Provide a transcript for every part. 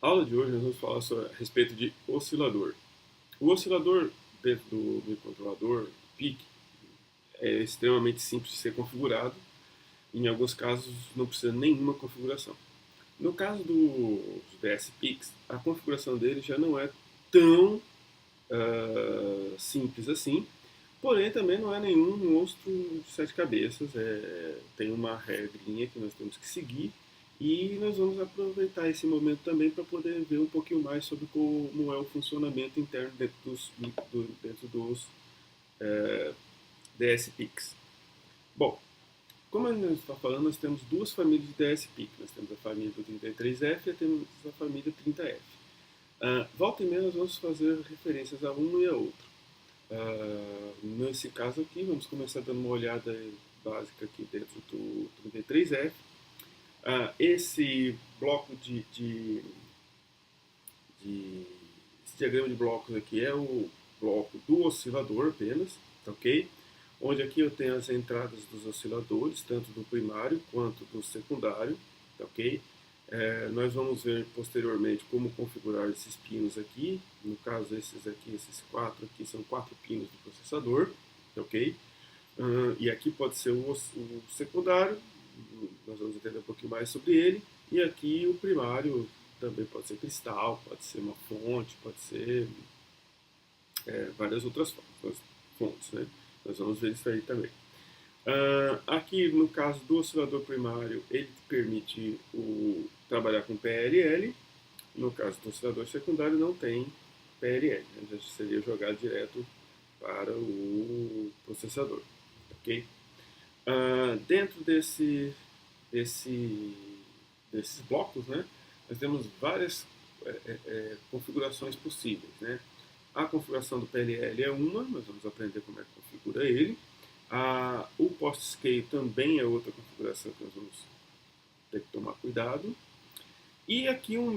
A aula de hoje nós vamos falar a respeito de oscilador. O oscilador dentro do microcontrolador PIC é extremamente simples de ser configurado. Em alguns casos não precisa nenhuma configuração. No caso dos DS-PICs, a configuração dele já não é tão simples assim, porém também não é nenhum monstro de sete cabeças, tem uma regrinha que nós temos que seguir e nós vamos aproveitar esse momento também para poder ver um pouquinho mais sobre como é o funcionamento interno dentro dos DSPICs. Bom, como a gente está falando, nós temos duas famílias de DSPIC. Nós temos a família do 33F e temos a família 30F. Volta e meia nós vamos fazer referências a um e a outro. Nesse caso aqui, vamos começar dando uma olhada básica aqui dentro do 33F. Esse bloco de esse diagrama de blocos aqui é o bloco do oscilador apenas, tá ok? Onde aqui eu tenho as entradas dos osciladores, tanto do primário quanto do secundário, tá ok? Nós vamos ver posteriormente como configurar esses pinos aqui. No caso, esses quatro aqui são quatro pinos do processador, tá ok? E aqui pode ser o secundário, nós vamos entender um pouquinho mais sobre ele. E aqui o primário também pode ser cristal, pode ser uma fonte, pode ser várias outras fontes, né? Nós vamos ver isso aí também. Aqui no caso do oscilador primário, ele permite trabalhar com PLL. No caso do oscilador secundário, não tem PLL, né? Já seria jogado direto para o processador, ok? Dentro desse, desses blocos, né, nós temos várias configurações possíveis, né? A configuração do PLL é uma, nós vamos aprender como é que configura ele. O post-scale também é outra configuração que nós vamos ter que tomar cuidado. E aqui um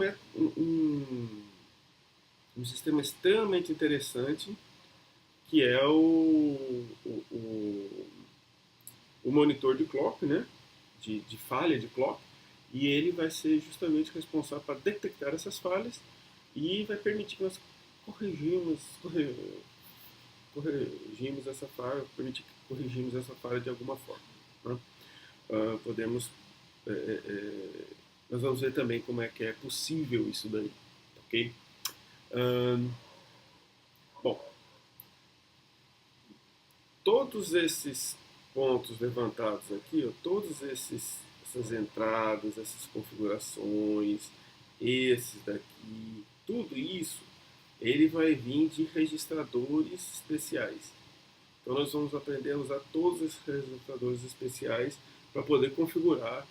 sistema extremamente interessante, que é o monitor de clock, né? De falha de clock, e ele vai ser justamente responsável para detectar essas falhas e vai permitir que nós corrigimos essa falha, permitir que corrigimos essa falha de alguma forma. Né? Podemos, nós vamos ver também como é que é possível isso daí, ok? Bom, todos esses pontos levantados aqui, ó, essas entradas, essas configurações, esses daqui, tudo isso, ele vai vir de registradores especiais. Então nós vamos aprender a usar todos esses registradores especiais para poder configurar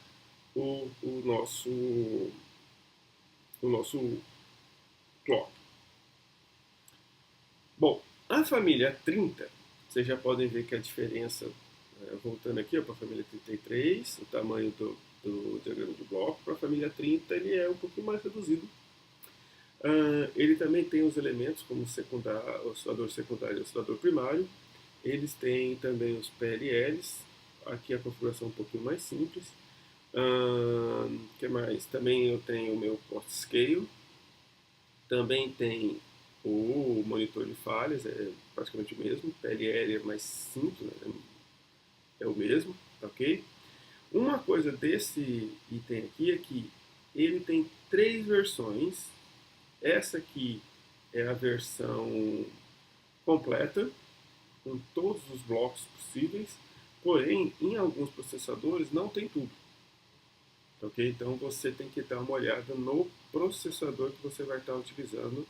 o nosso clock. Bom, a família 30, vocês já podem ver que a diferença, voltando aqui para a família 33, o tamanho do diagrama de bloco, para a família 30 ele é um pouquinho mais reduzido. Ele também tem os elementos como oscilador secundário e oscilador primário. Eles têm também os PLLs, aqui a configuração é um pouquinho mais simples. Que mais? Também eu tenho o meu port scale, também tem o monitor de falhas, é praticamente o mesmo. PLL é mais simples, né? É o mesmo, tá ok? Uma coisa desse item aqui é que ele tem três versões. Essa aqui é a versão completa, com todos os blocos possíveis, porém, em alguns processadores não tem tudo. Ok? Então você tem que dar uma olhada no processador que você vai estar utilizando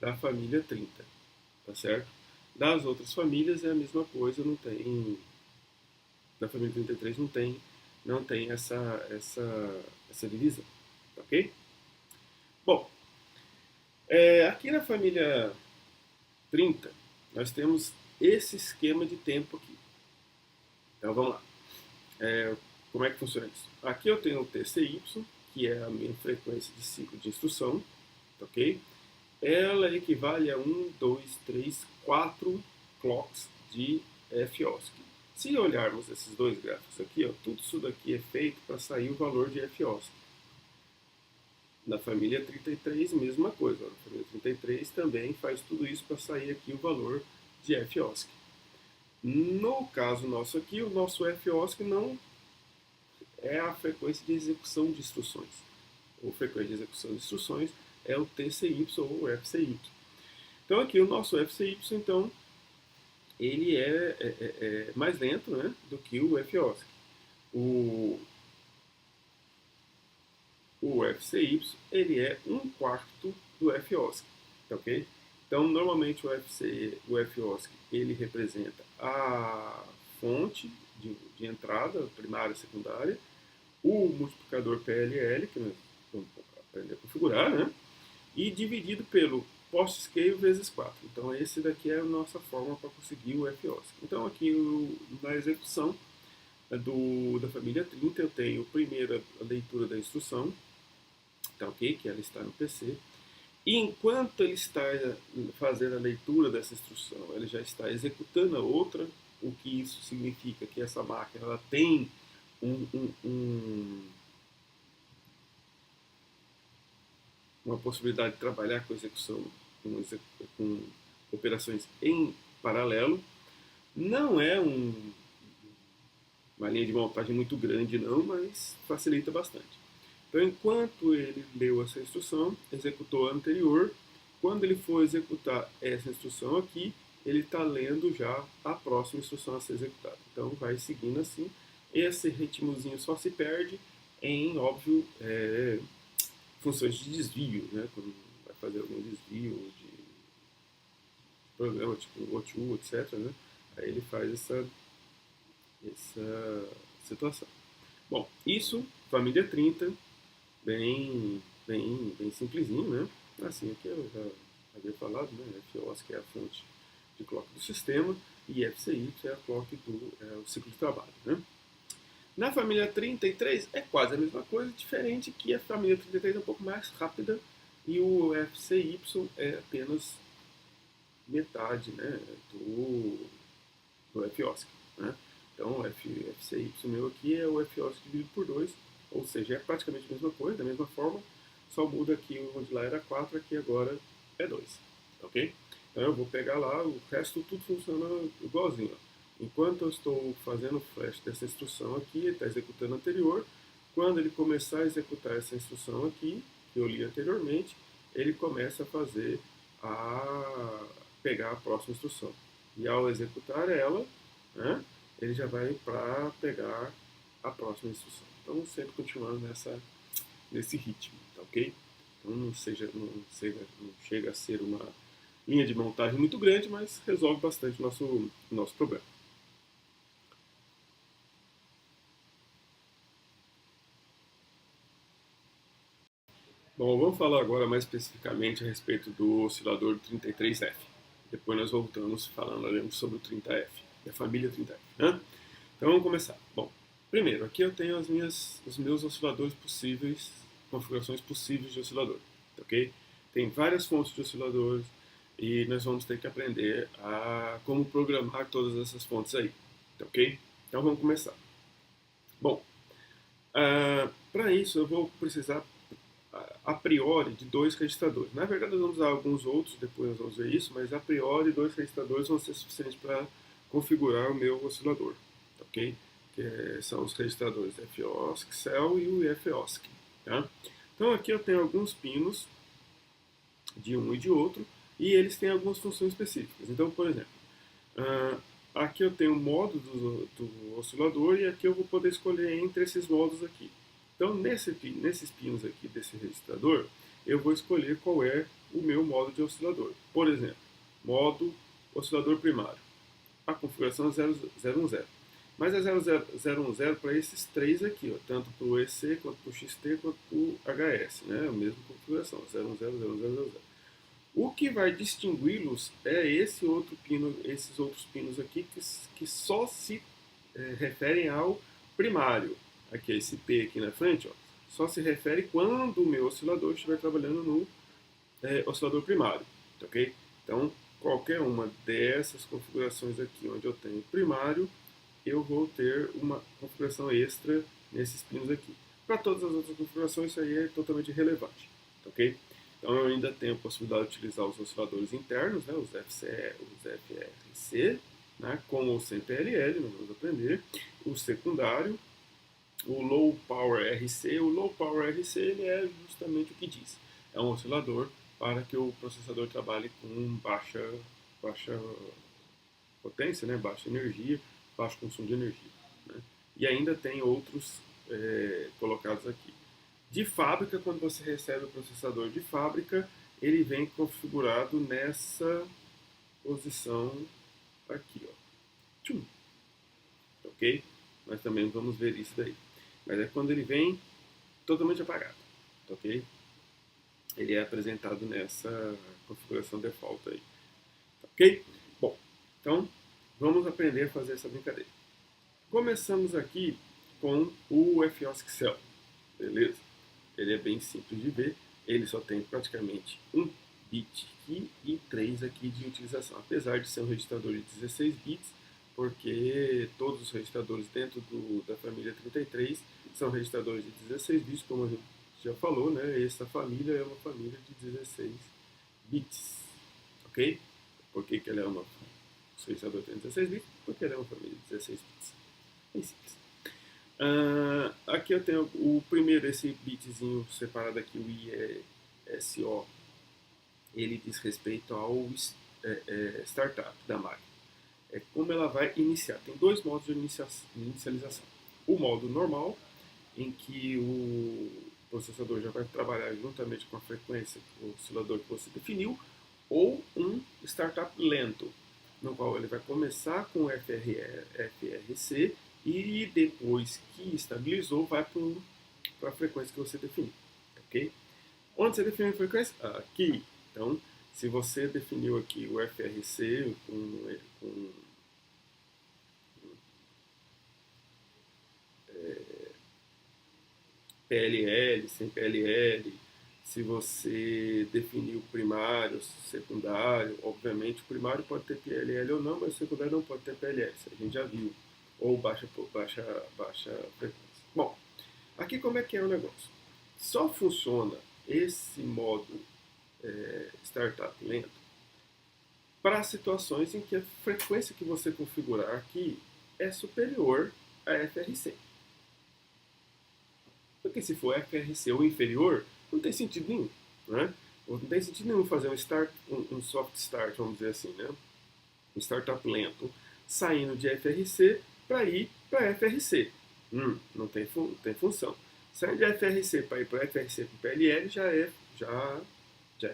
da família 30, tá certo? Das outras famílias é a mesma coisa, não tem. Da família 33 não tem essa divisão, ok? Bom, aqui na família 30 nós temos esse esquema de tempo aqui. Então vamos lá. Como é que funciona isso? Aqui eu tenho o TCY, que é a minha frequência de ciclo de instrução, ok? Ela equivale a 1, 2, 3, 4 clocks de FOSC. Se olharmos esses dois gráficos aqui, ó, tudo isso daqui é feito para sair o valor de FOSC. Na família 33, mesma coisa. Na família 33 também faz tudo isso para sair aqui o valor de FOSC. No caso nosso aqui, o nosso FOSC não é a frequência de execução de instruções. Ou frequência de execução de instruções é o TCY ou o FCY. Então aqui o nosso FCY, então, ele é mais lento, né, do que o FOSC. O, o FCY, ele é um quarto do FOSC, tá ok? Então, normalmente o FOSC, ele representa a fonte de entrada, primária e secundária, o multiplicador PLL, que nós vamos aprender a configurar, né? E dividido pelo post scale vezes 4. Então, esse daqui é a nossa forma para conseguir o FOSC. Então, aqui na execução da família 30, eu tenho primeiro a leitura da instrução, tá ok? Que ela está no PC. E enquanto ele está fazendo a leitura dessa instrução, ele já está executando a outra, o que isso significa que essa máquina ela tem um, um, um, uma possibilidade de trabalhar com execução, com operações em paralelo. Não é uma linha de montagem muito grande, não, mas facilita bastante. Então, enquanto ele leu essa instrução, executou a anterior, quando ele for executar essa instrução aqui, ele está lendo já a próxima instrução a ser executada. Então, vai seguindo assim. Esse ritmozinho só se perde em, óbvio, funções de desvio, né? Quando vai fazer algum desvio de programa, tipo O2, etc., né? Aí ele faz essa situação. Bom, isso, família 30, bem simplesinho, né? Assim, aqui eu já havia falado, né? FOS, que é a fonte de clock do sistema, e FCY é a clock o ciclo de trabalho, né? Na família 33 é quase a mesma coisa, diferente que a família 33 é um pouco mais rápida e o FCY é apenas metade, né, do FOSC, né? Então o FCY meu aqui é o FOSC dividido por 2, ou seja, é praticamente a mesma coisa, da mesma forma, só muda aqui onde lá era 4, aqui agora é 2, ok? Então eu vou pegar lá, o resto tudo funciona igualzinho, ó. Enquanto eu estou fazendo o flash dessa instrução aqui, ele está executando a anterior. Quando ele começar a executar essa instrução aqui, que eu li anteriormente, ele começa a pegar a próxima instrução. E ao executar ela, né, ele já vai para pegar a próxima instrução. Então, sempre continuando nesse ritmo, tá ok? Então, não chega a ser uma linha de montagem muito grande, mas resolve bastante o nosso problema. Bom, vamos falar agora mais especificamente a respeito do oscilador 33F. Depois nós voltamos falando sobre o 30F, da família 30F. Né? Então vamos começar. Bom, primeiro, aqui eu tenho os meus osciladores possíveis, configurações possíveis de oscilador. Ok? Tem várias fontes de osciladores e nós vamos ter que aprender a como programar todas essas fontes aí. Ok? Então vamos começar. Bom, para isso eu vou precisar a priori de dois registradores. Na verdade, nós vamos usar alguns outros, depois nós vamos ver isso, mas a priori dois registradores vão ser suficientes para configurar o meu oscilador, ok? Que são os registradores FOSC, CEL e o IFOSC. Tá? Então aqui eu tenho alguns pinos de um e de outro e eles têm algumas funções específicas. Então, por exemplo, aqui eu tenho o modo do oscilador e aqui eu vou poder escolher entre esses modos aqui. Então, nesses pinos aqui desse registrador, eu vou escolher qual é o meu modo de oscilador. Por exemplo, modo oscilador primário. A configuração é 010. Mas é 0010 para esses três aqui, ó, tanto para o EC, quanto para o XT, quanto para o HS. Né? A mesma configuração, 000000. O que vai distingui-los é esses outros pinos aqui que só se referem ao primário. Aqui, esse P aqui na frente, ó, só se refere quando o meu oscilador estiver trabalhando no oscilador primário, ok? Então, qualquer uma dessas configurações aqui onde eu tenho primário, eu vou ter uma configuração extra nesses pinos aqui. Para todas as outras configurações, isso aí é totalmente irrelevante, ok? Então eu ainda tenho a possibilidade de utilizar os osciladores internos, né, os FRC, né, com ou sem PLL, nós vamos aprender, o secundário, o Low Power RC. O Low Power RC ele é justamente o que diz. É um oscilador para que o processador trabalhe com baixa potência, né, baixa energia, baixo consumo de energia. Né? E ainda tem outros colocados aqui. De fábrica, quando você recebe o processador de fábrica, ele vem configurado nessa posição aqui, ó. Tchum. Ok? Nós também vamos ver isso daí. Mas é quando ele vem totalmente apagado, ok? Ele é apresentado nessa configuração default aí, ok? Bom, então vamos aprender a fazer essa brincadeira. Começamos aqui com o FOSS Excel, beleza? Ele é bem simples de ver, ele só tem praticamente um bit aqui e 3 aqui de utilização, apesar de ser um registrador de 16 bits, porque todos os registradores dentro da família 33 são registradores de 16 bits, como a gente já falou, né? Essa família é uma família de 16 bits, ok? Por que ela é uma os registradores tem 16 bits? Porque ela é uma família de 16 bits. Bem simples. Aqui eu tenho o primeiro, esse bitzinho separado aqui, o ISO, ele diz respeito ao startup da máquina. É como ela vai iniciar. Tem dois modos de inicialização. O modo normal, em que o processador já vai trabalhar juntamente com a frequência, o oscilador que você definiu, ou um startup lento, no qual ele vai começar com FRC e depois que estabilizou, vai para a frequência que você definiu. Ok? Onde você definiu a frequência? Aqui. Então, se você definiu aqui o FRC com PLL, sem PLL, se você definiu primário, secundário, obviamente o primário pode ter PLL ou não, mas o secundário não pode ter PLL, isso a gente já viu, ou baixa frequência. Bom, aqui como é que é o negócio? Só funciona esse modo startup lento para situações em que a frequência que você configurar aqui é superior a FRC. Porque se for FRC ou inferior, não tem sentido nenhum. Né? Não tem sentido nenhum fazer um soft start, vamos dizer assim, né? Um startup lento, saindo de FRC para ir para FRC. Não tem função. Saindo de FRC para ir para FRC com PLL já é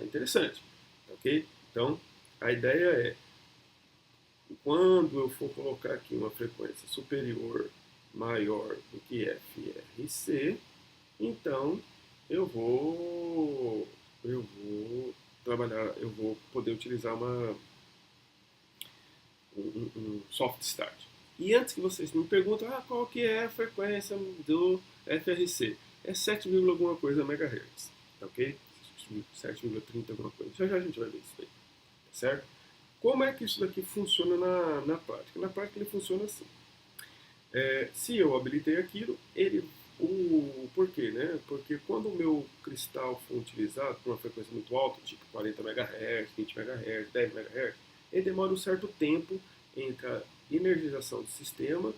interessante. Ok? Então, a ideia é, quando eu for colocar aqui uma frequência superior, maior do que FRC, então eu vou trabalhar, eu vou poder utilizar um soft start. E antes que vocês me perguntem, qual que é a frequência do FRC? É 7, alguma coisa MHz, ok? 7,30 alguma coisa. Já a gente vai ver isso aí, certo? Como é que isso daqui funciona na prática? Na prática ele funciona assim. Se eu habilitei aquilo, por quê, né? Porque quando o meu cristal for utilizado por uma frequência muito alta, tipo 40 MHz, 20 MHz, 10 MHz, ele demora um certo tempo entre a energização do sistema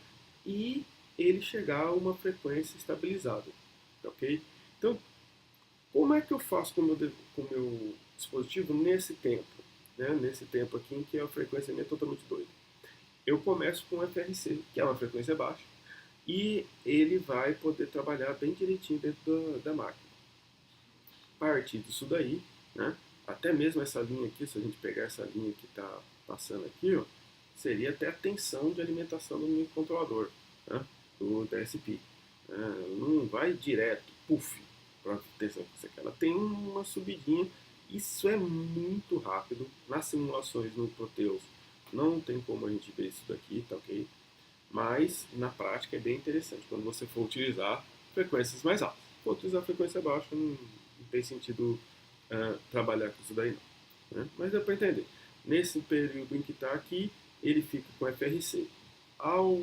e ele chegar a uma frequência estabilizada, ok? Então, como é que eu faço com o meu dispositivo nesse tempo? Né? Nesse tempo aqui em que a frequência é totalmente doida. Eu começo com FRC, que é uma frequência baixa, e ele vai poder trabalhar bem direitinho dentro da máquina. A partir disso daí, né, até mesmo essa linha aqui, se a gente pegar essa linha que está passando aqui, ó, seria até a tensão de alimentação do microcontrolador, né, do DSP. Não vai direto, puff, para a tensão. Ela tem uma subidinha. Isso é muito rápido. Nas simulações no Proteus não tem como a gente ver isso daqui, tá ok? Mas na prática é bem interessante quando você for utilizar frequências mais altas. Se for utilizar frequência baixa, não tem sentido trabalhar com isso daí não. Né? Mas dá para entender. Nesse período em que está aqui, ele fica com FRC. Ao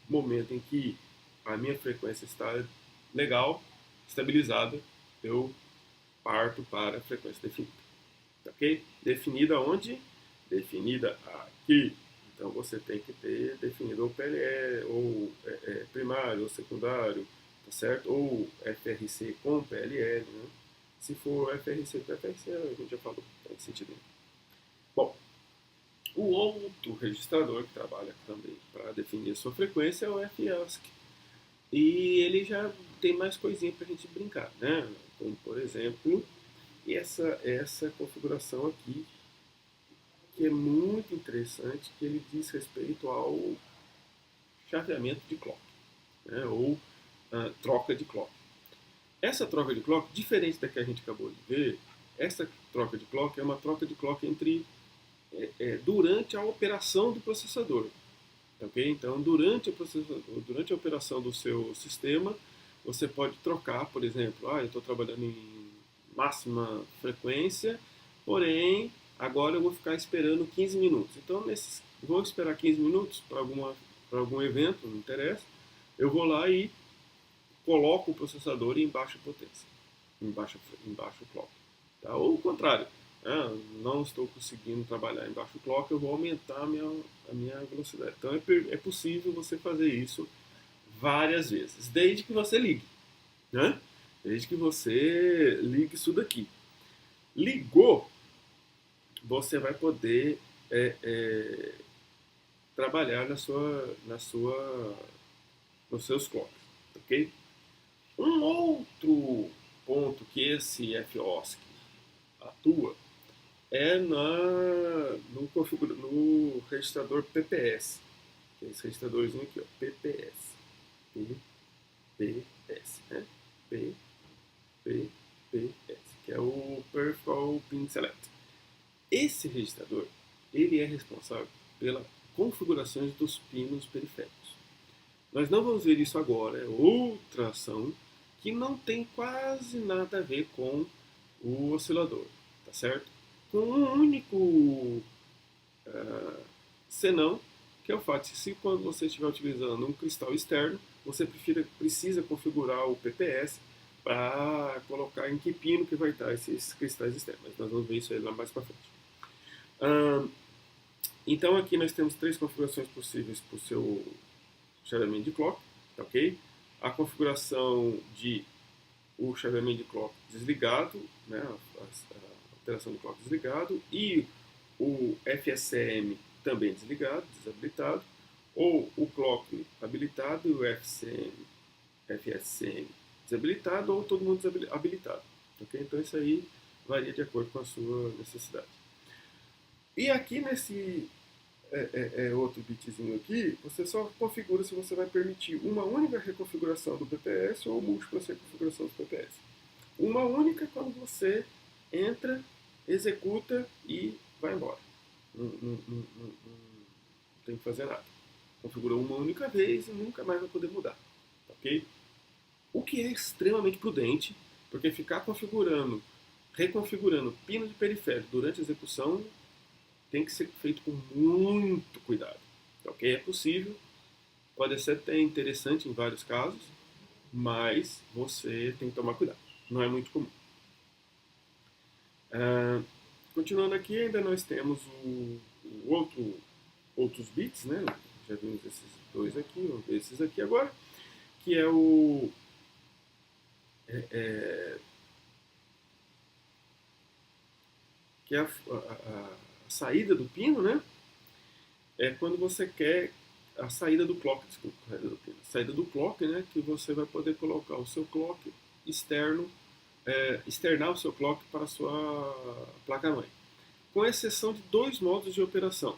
momento em que a minha frequência está legal, estabilizada, eu parto para a frequência definida. Ok? Definida onde? Definida aqui. Então você tem que ter definido ou PLE, ou primário, ou secundário, tá certo? Ou FRC com PLL, né? Se for FRC com FRC, a gente já falou, não tem sentido nenhum. Bom, o outro registrador que trabalha também para definir a sua frequência é o FASC. E ele já tem mais coisinha para a gente brincar, né? Como, por exemplo, essa configuração aqui, que é muito interessante, que ele diz respeito ao chaveamento de clock, né? Ou troca de clock. Essa troca de clock, diferente da que a gente acabou de ver, essa troca de clock é uma troca de clock entre durante a operação do processador. Okay? Então, durante a operação do seu sistema, você pode trocar, por exemplo, eu estou trabalhando em máxima frequência, porém, agora eu vou ficar esperando 15 minutos. Então, vou esperar 15 minutos para algum evento, não interessa, eu vou lá e coloco o processador em baixa potência, em baixo clock. Tá? Ou o contrário, não estou conseguindo trabalhar em baixo clock, eu vou aumentar a minha velocidade. Então é possível você fazer isso várias vezes, desde que você ligue. Né? Desde que você ligue isso daqui. Ligou, você vai poder trabalhar nos seus clocks. Ok? Um outro ponto que esse FOSC atua é no registrador PPS. Que é esse registradorzinho aqui, ó, PPS. PPS, né? PPS, que é o Peripheral Pin Select. Esse registrador, ele é responsável pelas configurações dos pinos periféricos. Nós não vamos ver isso agora, é outra ação que não tem quase nada a ver com o oscilador, tá certo? Com um único senão, que é o fato de que se quando você estiver utilizando um cristal externo, você precisa configurar o PPS para colocar em que pino que vai estar esses cristais externos. Mas nós vamos ver isso aí lá mais para frente. Então aqui nós temos 3 configurações possíveis para o seu chaveamento de clock, tá ok? A configuração de o chaveamento de clock desligado, né, a alteração de clock desligado, e o FSM também desabilitado, ou o clock habilitado e o FSM desabilitado, ou todo mundo habilitado. Okay? Então isso aí varia de acordo com a sua necessidade. E aqui nesse outro bitzinho aqui, você só configura se você vai permitir uma única reconfiguração do PPS ou múltiplas reconfigurações do PPS. Uma única quando você entra, executa e vai embora. Não tem que fazer nada. Configura uma única vez e nunca mais vai poder mudar. Ok? O que é extremamente prudente, porque ficar reconfigurando pino de periférico durante a execução tem que ser feito com muito cuidado. Ok? É possível, pode ser até interessante em vários casos, mas você tem que tomar cuidado. Não é muito comum. Continuando aqui, ainda nós temos outros bits, né? Já vimos esses dois aqui, vamos ver esses aqui agora, que é que é a saída do pino, né? É quando você quer a saída do clock, desculpa, a saída do clock, né? Que você vai poder colocar o seu clock externo, externar o seu clock para a sua placa-mãe. Com exceção de 2 modos de operação,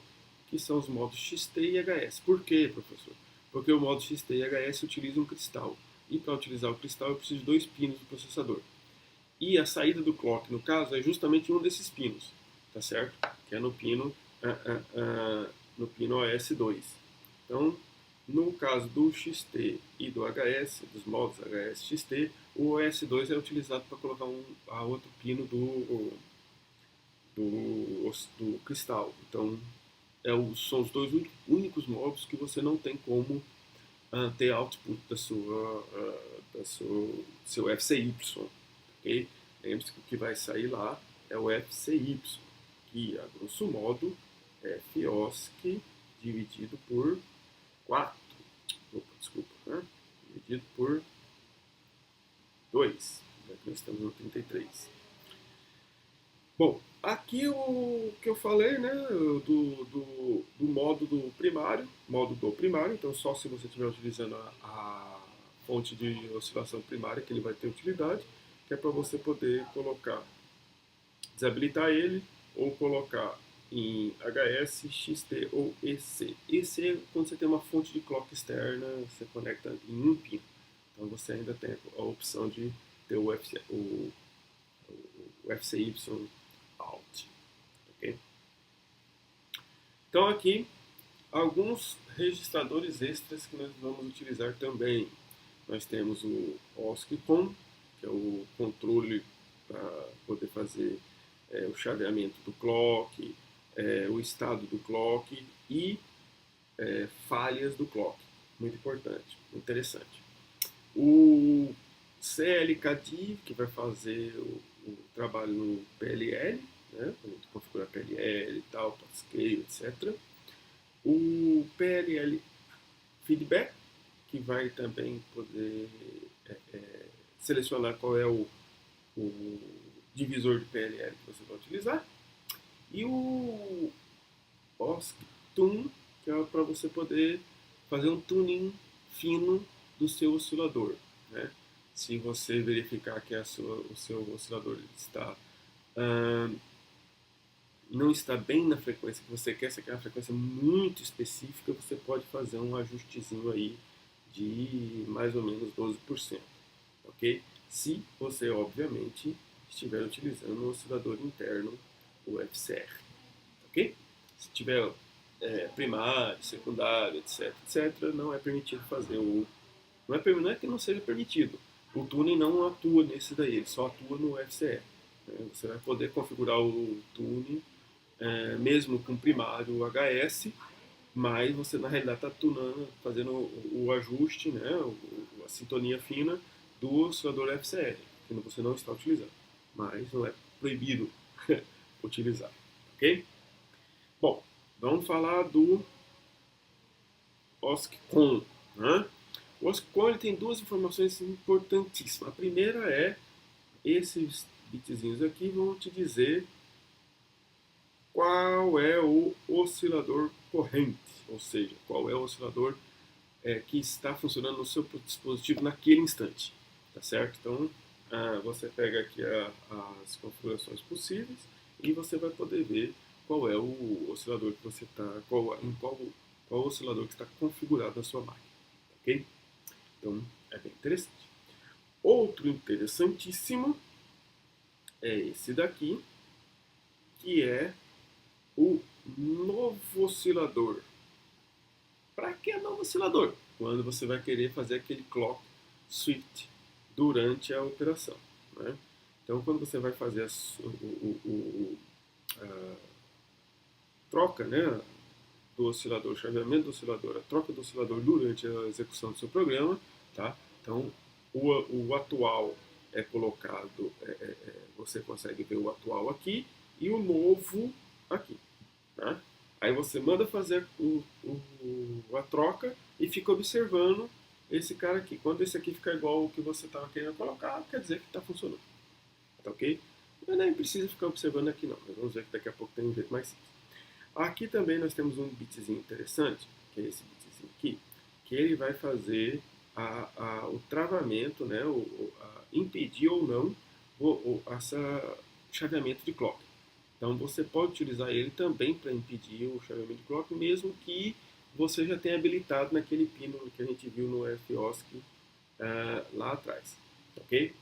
que são os modos XT e HS. Por quê, professor? Porque o modo XT e HS utiliza um cristal. E para utilizar o cristal eu preciso de 2 pinos do processador. E a saída do clock, no caso, é justamente um desses pinos, tá certo? Que é no pino OS2. Então, no caso do XT e do HS, dos modos HS-XT, o OS2 é utilizado para colocar a outro pino do cristal. Então, são os 2 únicos modos que você não tem como ter output seu FCY. Okay? Lembre-se que o que vai sair lá é o FCY, que, a grosso modo, é FIOSC dividido por 4. Opa, desculpa, né? Dividido por 2. Aqui nós estamos no 33. Bom, aqui o que eu falei, né, do modo do primário, então só se você estiver utilizando a fonte de oscilação primária que ele vai ter utilidade, que é para você poder colocar, desabilitar ele ou colocar em HS, XT ou EC. EC é quando você tem uma fonte de clock externa, você conecta em um pino. Então você ainda tem a opção de ter o FCY out. Okay? Então aqui alguns registradores extras que nós vamos utilizar também. Nós temos o OSCCON, que é o controle para poder fazer o chaveamento do clock, o estado do clock e falhas do clock. Muito importante, interessante. O CLKD, que vai fazer o trabalho no PLL, né? A gente configura PLL e tal, scale, etc. O PLL Feedback, que vai também poder selecionar qual é o divisor de PLL que você vai utilizar. E o OSC-Tune, que é para você poder fazer um tuning fino do seu oscilador. Né? Se você verificar que o seu oscilador está não está bem na frequência que você quer, se quer uma frequência muito específica, você pode fazer um ajustezinho aí de mais ou menos 12%, ok? Se você, obviamente, estiver utilizando um oscilador interno, o FCR, ok? Se tiver primário, secundário, etc, etc, não é permitido fazer o... Não é que não seja permitido, o tuning não atua nesse daí, ele só atua no FCR. Né? Você vai poder configurar o tuning mesmo com primário HS, mas você na realidade está tunando, fazendo o ajuste, né, a sintonia fina do oscilador FCR, que você não está utilizando, mas não é proibido utilizar, ok? Bom, vamos falar do OSCCON. Né? O OSCCON ele tem duas informações importantíssimas. A primeira é esses bitzinhos aqui vão te dizer qual é o oscilador corrente, ou seja, qual é o oscilador que está funcionando no seu dispositivo naquele instante, tá certo? Então, você pega aqui as configurações possíveis e você vai poder ver qual é o oscilador que você está, qual oscilador que está configurado na sua máquina, ok? Então, é bem interessante. Outro interessantíssimo é esse daqui, que é o novo oscilador. Para que novo oscilador? Quando você vai querer fazer aquele clock shift durante a operação. Né? Então, quando você vai fazer a troca, né, do oscilador, o chaveamento do oscilador, a troca do oscilador durante a execução do seu programa, tá? Então, o atual é colocado, você consegue ver o atual aqui e o novo aqui. Tá? Aí você manda fazer a troca e fica observando esse cara aqui. Quando esse aqui ficar igual ao que você estava querendo colocar, quer dizer que está funcionando. Tá ok? Mas nem precisa ficar observando aqui não. Nós vamos ver que daqui a pouco tem um jeito mais simples. Aqui também nós temos um bitzinho interessante, que é esse bitzinho aqui, que ele vai fazer o travamento, né, impedir ou não esse chaveamento de clock. Então você pode utilizar ele também para impedir o chaveamento de clock, mesmo que você já tenha habilitado naquele pino que a gente viu no FOSC lá atrás. Ok?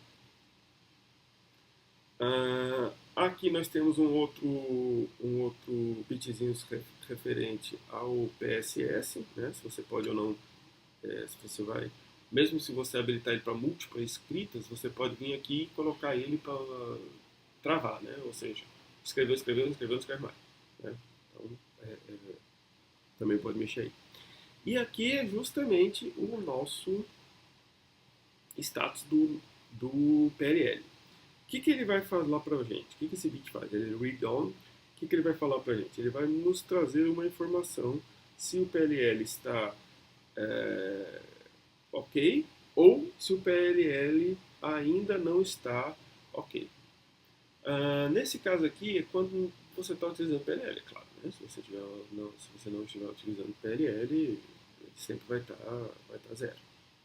Aqui nós temos um outro bitzinho referente ao PSS, né? Se você pode ou não, se você vai, mesmo se você habilitar ele para múltiplas escritas, você pode vir aqui e colocar ele para travar, né? Ou seja, escreveu, não escreve mais. Né? Então, também pode mexer aí. E aqui é justamente o nosso status do PLL. que ele vai falar para a gente? O que esse bit faz? Ele read on. O que ele vai falar para a gente? Ele vai nos trazer uma informação se o PLL está ok ou se o PLL ainda não está ok. Nesse caso aqui, é quando você está utilizando PLL, é claro. Né? Se você não estiver utilizando PLL, ele sempre vai tá zero,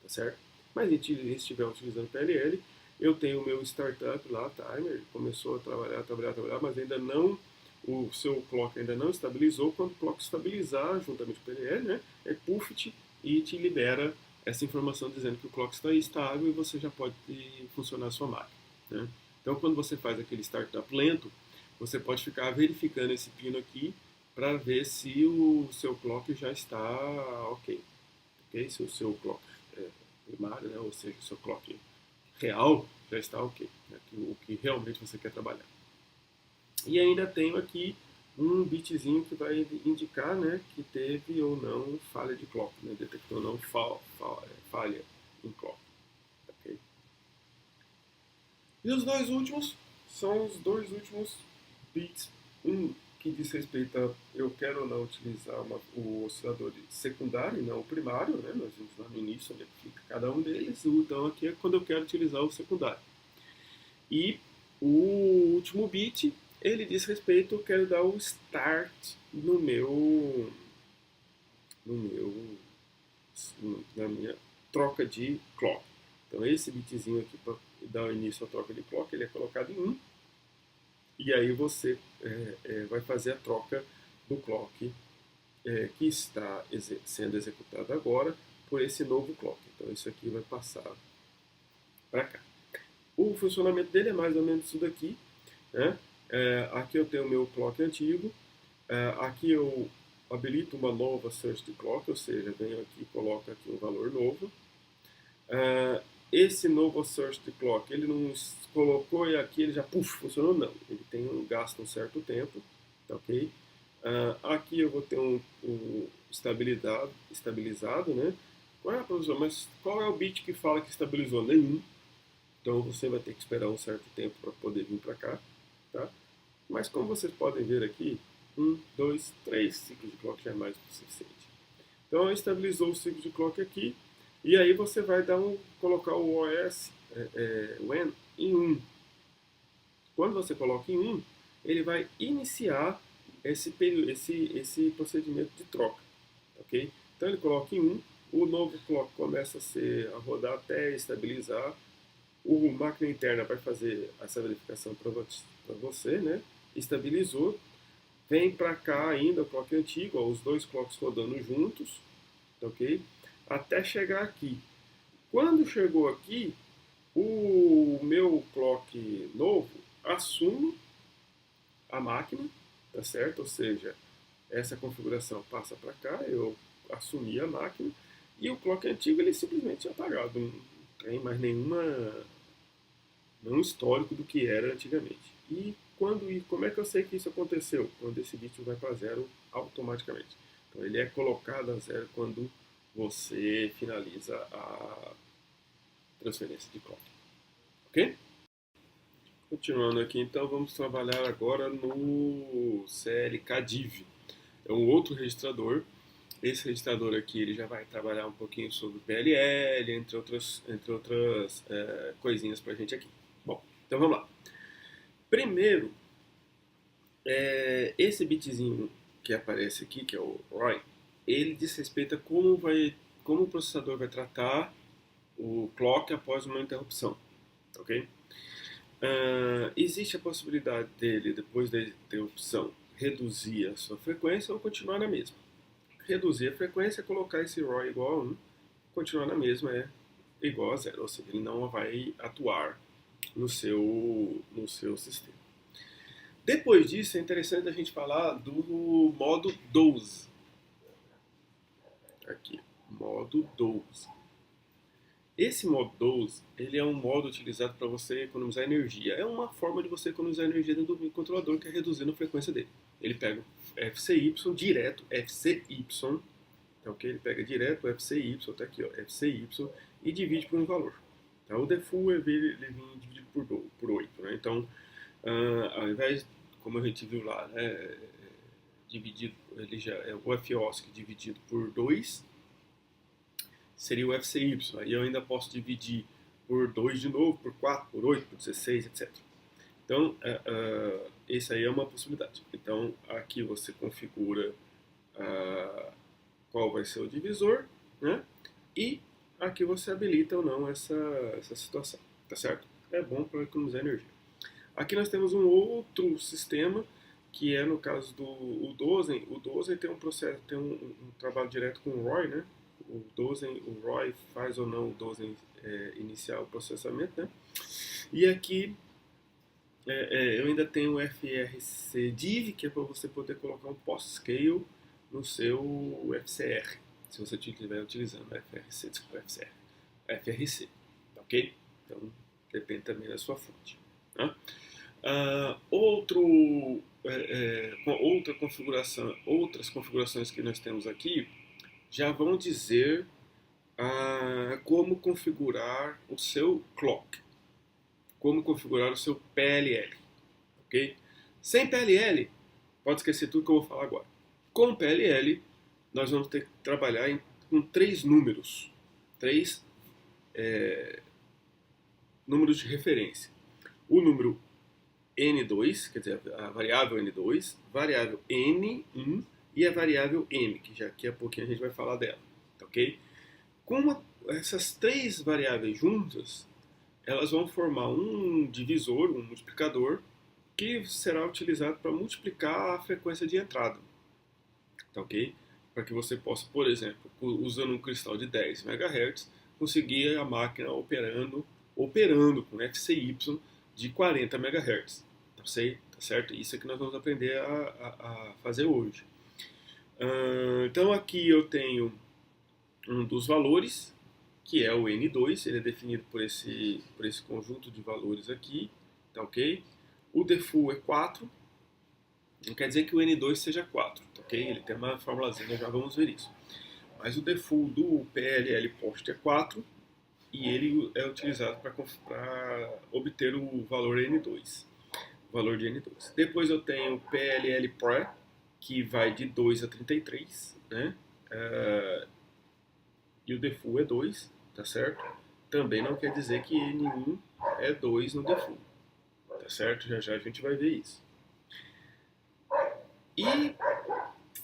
tá certo? Mas se estiver utilizando PLL, eu tenho o meu startup lá, timer, começou a trabalhar, mas ainda não, o seu clock ainda não estabilizou. Quando o clock estabilizar, juntamente com o PLL, né, é Puffit e te libera essa informação dizendo que o clock está estável e você já pode funcionar a sua máquina. Né? Então, quando você faz aquele startup lento, você pode ficar verificando esse pino aqui para ver se o seu clock já está ok. Okay? Se o seu clock primário, né, ou seja, o seu clock real já está ok, né, o que realmente você quer trabalhar. E ainda tenho aqui um bitzinho que vai indicar, né, que teve ou não falha de clock, né, detectou ou não falha em clock. Okay? E os dois últimos são os dois últimos bits. Um que diz respeito a eu quero ou não utilizar o oscilador secundário, não o primário, né? Nós vimos lá no início onde fica cada um deles. Então aqui é quando eu quero utilizar o secundário. E o último bit, ele diz respeito, eu quero dar o start no meu na minha troca de clock. Então esse bitzinho aqui para dar início à troca de clock, ele é colocado em 1. E aí você vai fazer a troca do clock que está sendo executado agora por esse novo clock. Então isso aqui vai passar para cá. O funcionamento dele é mais ou menos isso daqui. Né? Aqui eu tenho o meu clock antigo. Aqui eu habilito uma nova search de clock, ou seja, venho aqui e coloco aqui um valor novo. Esse novo search de clock, ele não colocou e aqui ele já funcionou, não. Ele tem gasto um certo tempo, tá ok? Aqui eu vou ter um estabilizado, né? Qual é a professor? Mas qual é o bit que fala que estabilizou? Nenhum. Então você vai ter que esperar um certo tempo para poder vir para cá, tá? Mas como vocês podem ver aqui, 1, 2, 3 ciclos de clock já é mais do que suficiente. Então estabilizou o ciclo de clock aqui, e aí você vai colocar o OS when em 1. Quando você coloca em 1, ele vai iniciar esse procedimento de troca. Ok? Então ele coloca em 1, o novo clock começa a rodar até estabilizar. O máquina interna vai fazer essa verificação para você, né? Estabilizou. Vem para cá ainda o clock antigo, ó, os dois clocks rodando juntos, ok? Até chegar aqui. Quando chegou aqui, o meu clock novo assume a máquina, tá certo? Ou seja, essa configuração passa para cá, eu assumi a máquina, e o clock antigo ele simplesmente é apagado, não tem mais nenhum histórico do que era antigamente. Como é que eu sei que isso aconteceu? Quando esse bit vai para zero automaticamente. Então ele é colocado a zero quando você finaliza a transferência de clock. Ok? Continuando aqui, então, vamos trabalhar agora no CLK-DIV. É um outro registrador. Esse registrador aqui ele já vai trabalhar um pouquinho sobre PLL, entre outras coisinhas para a gente aqui. Bom, então vamos lá. Primeiro, esse bitzinho que aparece aqui, que é o ROI, ele diz respeito a como o processador vai tratar o clock após uma interrupção. Ok? Existe a possibilidade dele, depois da interrupção, reduzir a sua frequência ou continuar na mesma. Reduzir a frequência é colocar esse ROI igual a 1, continuar na mesma é igual a 0, ou seja, ele não vai atuar no seu sistema. Depois disso, é interessante a gente falar do modo 12. Aqui, modo 12. Esse modo 12, ele é um modo utilizado para você economizar energia. É uma forma de você economizar energia dentro do controlador, que é reduzindo a frequência dele. Ele pega FCY, direto FCY, tá ok? Ele pega direto FCY, tá aqui, ó, FCY, e divide por um valor, O default é ele vir dividido por 8, né? Então, ao invés, como a gente viu lá, né, dividido, ele já é o FOSC dividido por 2 seria o FCY. Aí eu ainda posso dividir por 2 de novo, por 4, por 8, por 16, etc. Então, esse aí é uma possibilidade. Então, aqui você configura qual vai ser o divisor, né? E aqui você habilita ou não essa situação, tá certo? É bom para economizar energia. Aqui nós temos um outro sistema que é no caso do o Dozen. O Dozen tem um processo, tem um trabalho direto com o ROI, né? O Dozen, o ROI faz ou não o Dozen iniciar o processamento, né? E aqui eu ainda tenho o FRC Div, que é para você poder colocar um post-scale no seu FCR, se você estiver utilizando o FRC, desculpa, FCR, FRC, ok? Então, depende também da sua fonte. Tá? Outra configuração, outras configurações que nós temos aqui já vão dizer como configurar o seu clock, como configurar o seu PLL, ok? Sem PLL, pode esquecer tudo que eu vou falar agora. Com PLL, nós vamos ter que trabalhar com 3 números, 3 números de referência. O número N2, quer dizer, a variável N2, variável N1 e a variável M, que já daqui a pouquinho a gente vai falar dela, ok? Com essas 3 variáveis juntas, elas vão formar um divisor, um multiplicador, que será utilizado para multiplicar a frequência de entrada, tá ok? Para que você possa, por exemplo, usando um cristal de 10 MHz, conseguir a máquina operando com FCY de 40 MHz. Tá certo? Isso é que nós vamos aprender a fazer hoje. Então aqui eu tenho um dos valores, que é o N2, ele é definido por esse conjunto de valores aqui, tá ok? O default é 4, não quer dizer que o N2 seja 4, tá ok? Ele tem uma formulazinha, já vamos ver isso. Mas o default do PLL post é 4 e ele é utilizado para obter o valor N2, o valor de N2. Depois eu tenho o PLL Pre, que vai de 2 a 33, né? E o default é 2, tá certo? Também não quer dizer que N1 é 2 no default, tá certo? Já já a gente vai ver isso. E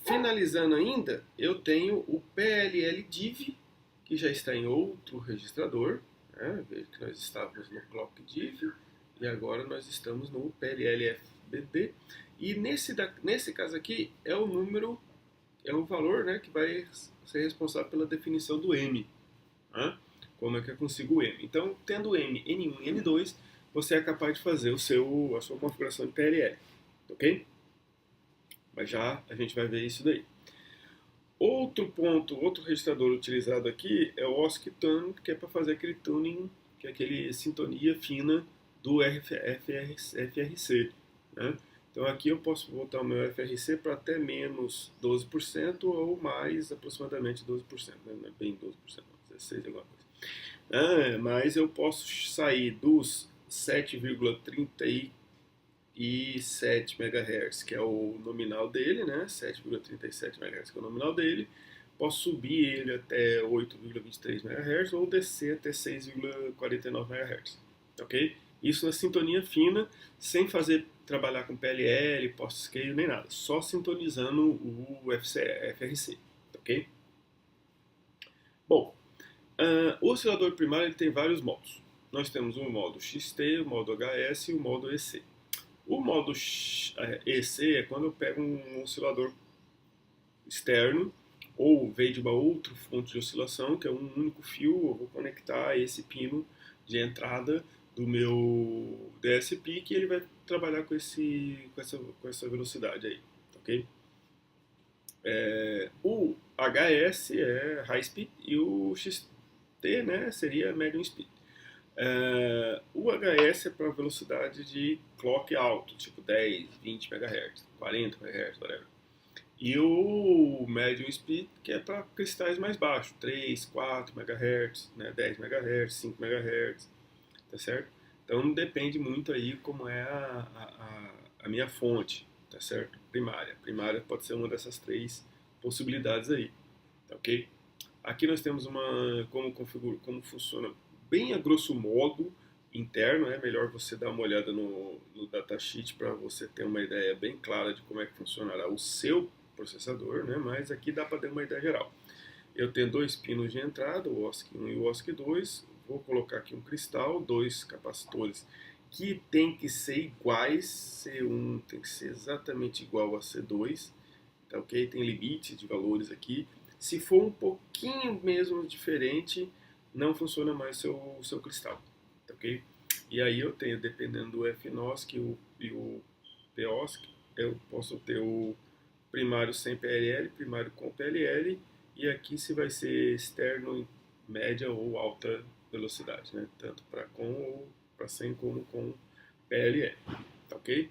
finalizando ainda, eu tenho o PLL Div, que já está em outro registrador, né? Veja que nós estávamos no Clock Div e agora nós estamos no PLL FBD. E nesse caso aqui é o número, é o valor, né, que vai ser responsável pela definição do M. Né? Como é que eu consigo o M? Então, tendo M, N1 e N2, você é capaz de fazer a sua configuração de PLL, ok? Mas já a gente vai ver isso daí. Outro registrador utilizado aqui é o OSC-Tune, que é para fazer aquele tuning, que é aquele sintonia fina do FRC. Né? Então aqui eu posso voltar o meu FRC para até menos 12% ou mais aproximadamente 12%. Né? Não é bem 12%, não, 16% alguma coisa. Mas eu posso sair dos 7,37 MHz, que é o nominal dele, né? 7,37 MHz, que é o nominal dele. Posso subir ele até 8,23 MHz ou descer até 6,49 MHz, ok? Isso na sintonia fina, sem trabalhar com PLL, post-scale, nem nada. Só sintonizando o FRC, ok? Bom, o oscilador primário ele tem vários modos. Nós temos o modo XT, o modo HS e o modo EC. O modo EC é quando eu pego um oscilador externo ou veio de uma outra fonte de oscilação, que é um único fio, eu vou conectar esse pino de entrada do meu DSP, que ele vai trabalhar com essa velocidade aí, ok? O HS é High Speed e o XT, né, seria Medium Speed. O HS é para velocidade de clock alto, tipo 10, 20 MHz, 40 MHz, whatever. E o Medium Speed, que é para cristais mais baixos, 3, 4 MHz, né, 10 MHz, 5 MHz. tá certo? Então depende muito aí como é a minha fonte, tá certo? Primária. Primária pode ser uma dessas três possibilidades aí, tá ok? Aqui nós temos como funciona bem a grosso modo interno, é melhor você dar uma olhada no datasheet para você ter uma ideia bem clara de como é que funcionará o seu processador, né? Mas aqui dá para dar uma ideia geral. Eu tenho dois pinos de entrada, o OSC1 e o OSC2. Vou colocar aqui um cristal, dois capacitores que tem que ser iguais. C1 tem que ser exatamente igual a C2, tá ok? Tem limite de valores aqui. Se for um pouquinho mesmo diferente, não funciona mais seu cristal, tá ok? E aí eu tenho, dependendo do FNOSC e o POSC, eu posso ter o primário sem PLL, primário com PLL, e aqui se vai ser externo, média ou alta velocidade, né? Tanto para com ou para sem como com PLL, tá ok?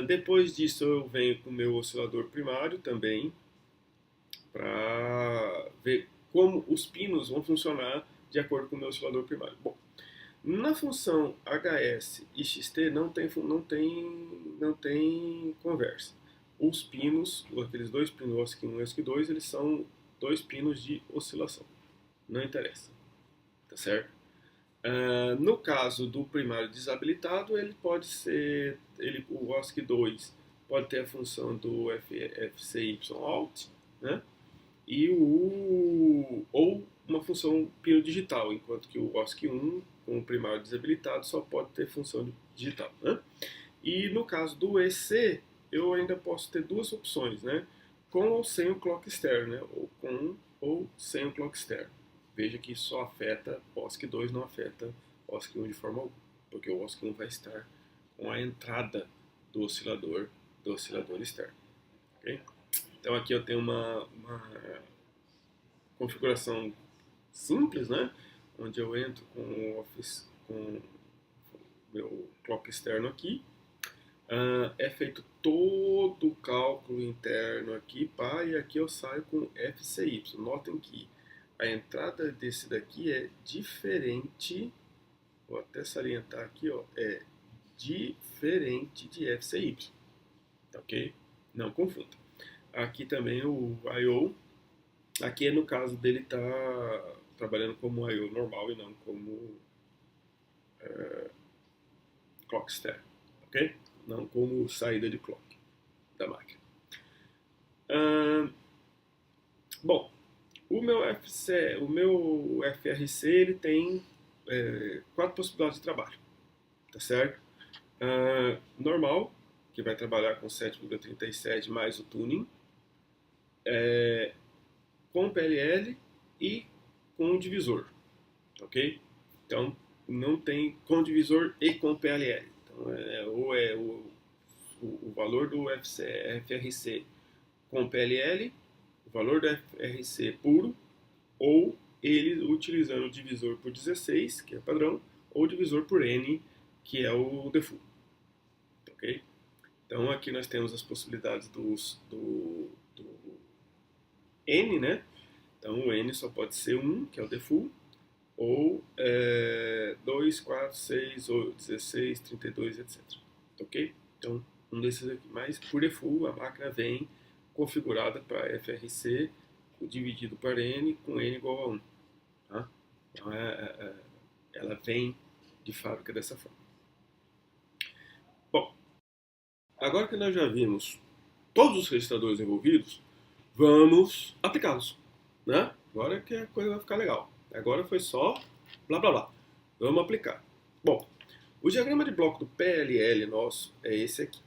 Depois disso eu venho com o meu oscilador primário também, para ver como os pinos vão funcionar de acordo com o meu oscilador primário. Bom, na função HS e XT não tem conversa. Os pinos, aqueles dois pinos, OSC1 e OSC2, eles são dois pinos de oscilação. Não interessa, tá certo? No caso do primário desabilitado, ele pode ser, o OSC2 pode ter a função do FCY out, né? Ou uma função pino digital, enquanto que o OSC1 com o primário desabilitado só pode ter função digital, né? E no caso do EC, eu ainda posso ter duas opções, né? Com ou sem o clock externo, né? Ou com ou sem o clock externo. Veja que só afeta OSC2, não afeta OSC1 de forma alguma, porque o OSC1 vai estar com a entrada do oscilador externo. Okay? Então aqui eu tenho uma configuração simples, né? Onde eu entro com o Office, com o meu clock externo aqui. É feito todo o cálculo interno aqui, pá, e aqui eu saio com FCY. Notem que a entrada desse daqui é diferente, vou até salientar aqui, ó, é diferente de FCY, tá ok? Não confunda. Aqui também o I/O, aqui no caso dele tá trabalhando como I/O normal e não como clock externo, ok? Não como saída de clock da máquina. Bom, o meu FRC ele tem quatro possibilidades de trabalho, tá certo? Normal, que vai trabalhar com 7,37 mais o tuning, com PLL e com o divisor, ok? Então, não tem com divisor e com PLL. Então, ou é o valor do FRC com PLL, o valor do FRC puro, ou ele utilizando o divisor por 16, que é padrão, ou o divisor por N, que é o default. Ok? Então aqui nós temos as possibilidades do N, né? Então o N só pode ser 1, que é o default, ou 2, 4, 6, 8, 16, 32, etc. Ok? Então um desses aqui. Mas por default a máquina vem configurada para FRC dividido por N com N igual a 1. Tá? Então ela vem de fábrica dessa forma. Bom, agora que nós já vimos todos os registradores envolvidos, vamos aplicá-los, né? Agora que a coisa vai ficar legal. Agora foi só blá blá blá. Vamos aplicar. Bom, o diagrama de bloco do PLL nosso é esse aqui.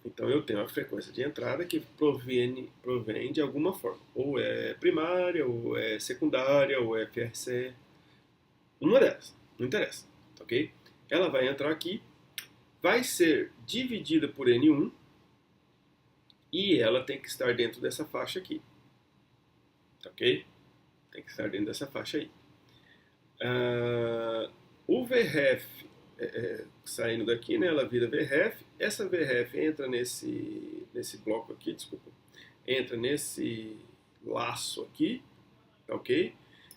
Então eu tenho a frequência de entrada que provém de alguma forma. Ou é primária, ou é secundária, ou é FRC. Uma delas, não interessa, ok? Ela vai entrar aqui, vai ser dividida por N1 e ela tem que estar dentro dessa faixa aqui, ok? Tem que estar dentro dessa faixa aí. O VREF saindo daqui, né, ela vira VREF. Essa VREF entra nesse bloco aqui, desculpa, entra nesse laço aqui, ok?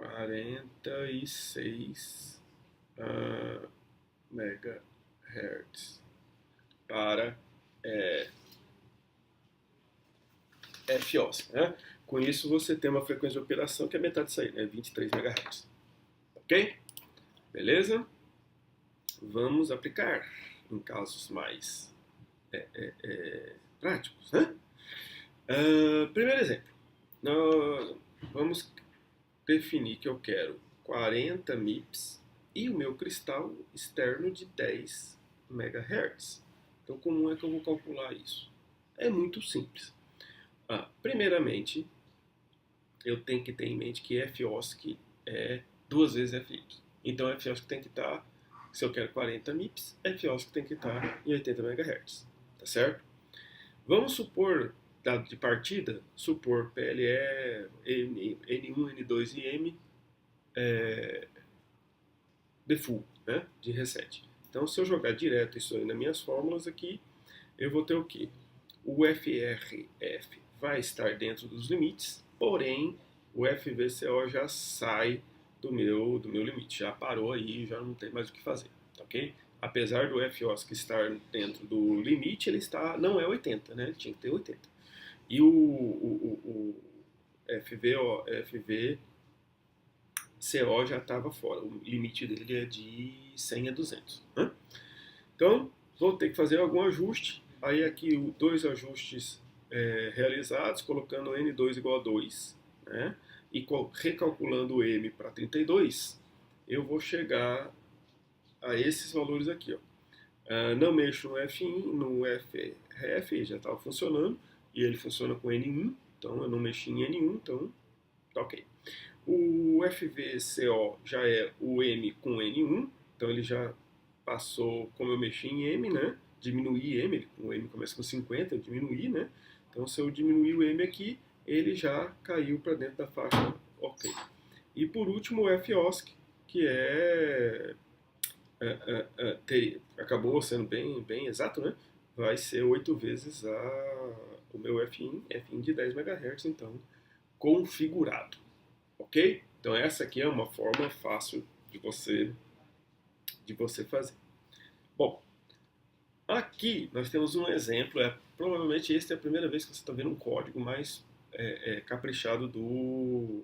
46 megahertz para FOS, né? Com isso você tem uma frequência de operação que é metade disso aí, né? 23 MHz. Ok? Beleza? Vamos aplicar em casos mais práticos, né? Primeiro exemplo. Nós vamos definir que eu quero 40 MIPS e o meu cristal externo de 10 MHz. Então, como é que eu vou calcular isso? É muito simples. Primeiramente, eu tenho que ter em mente que FOSC é 2 vezes FY. Então, FOSC tem que estar, se eu quero 40 MIPS, FOSC tem que estar em 80 MHz. Tá certo? Vamos supor, dado de partida, supor PLE, N1, N2 e M default, né, de reset. Então, se eu jogar direto isso aí nas minhas fórmulas aqui, eu vou ter o quê? O FRF vai estar dentro dos limites, porém o FVCO já sai do meu limite, já parou aí, já não tem mais o que fazer, ok? Apesar do FOSC estar dentro do limite, ele não é 80, né? Ele tinha que ter 80. E o FVCO já estava fora, o limite dele é de 100 a 200. Né? Então, vou ter que fazer algum ajuste. Aí aqui dois ajustes realizados, colocando N2 igual a 2, né? E recalculando o M para 32, eu vou chegar a esses valores aqui. Ó. Não mexo no FIN, no FRF, já estava funcionando, e ele funciona com N1, então eu não mexi em N1, então tá ok. O FVCO já é o M com N1, então ele já passou, como eu mexi em M, né? Diminuí M, o M começa com 50, eu diminuí, né? Então se eu diminuir o M aqui, ele já caiu para dentro da faixa ok. E por último o FOSC, que acabou sendo bem exato, né? Vai ser 8 vezes o meu FIN de 10 MHz, então configurado, ok? Então essa aqui é uma forma fácil de você fazer. Bom, aqui nós temos um exemplo, provavelmente esta é a primeira vez que você está vendo um código mais caprichado do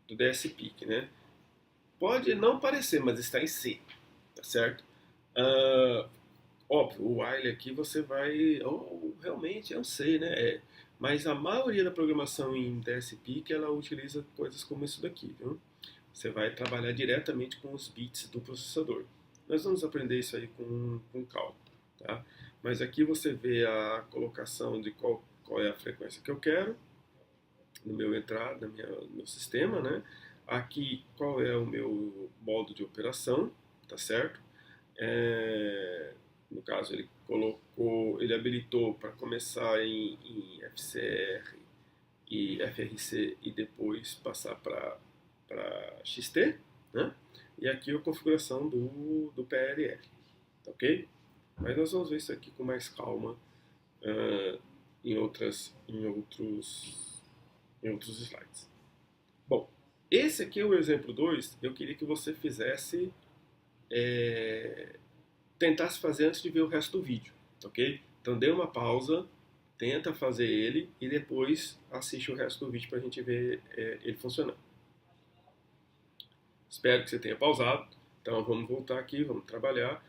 DSPIC, né? Pode não parecer, mas está em C, tá certo? Óbvio, o while aqui você vai, realmente eu sei, né? Mas a maioria da programação em DSPIC ela utiliza coisas como isso daqui, viu? Você vai trabalhar diretamente com os bits do processador. Nós vamos aprender isso aí com calma, tá? Mas aqui você vê a colocação de qual é a frequência que eu quero no meu entrada, no meu sistema, né? Aqui qual é o meu modo de operação, tá certo? No caso ele habilitou para começar em FCR e FRC e depois passar para XT, né? E aqui a configuração do PLL, tá ok? Mas nós vamos ver isso aqui com mais calma em outros slides. Bom, esse aqui é o exemplo 2, eu queria que você fizesse, tentasse fazer antes de ver o resto do vídeo, ok? Então dê uma pausa, tenta fazer ele e depois assiste o resto do vídeo para a gente ver ele funcionando. Espero que você tenha pausado. Então vamos voltar aqui, vamos trabalhar.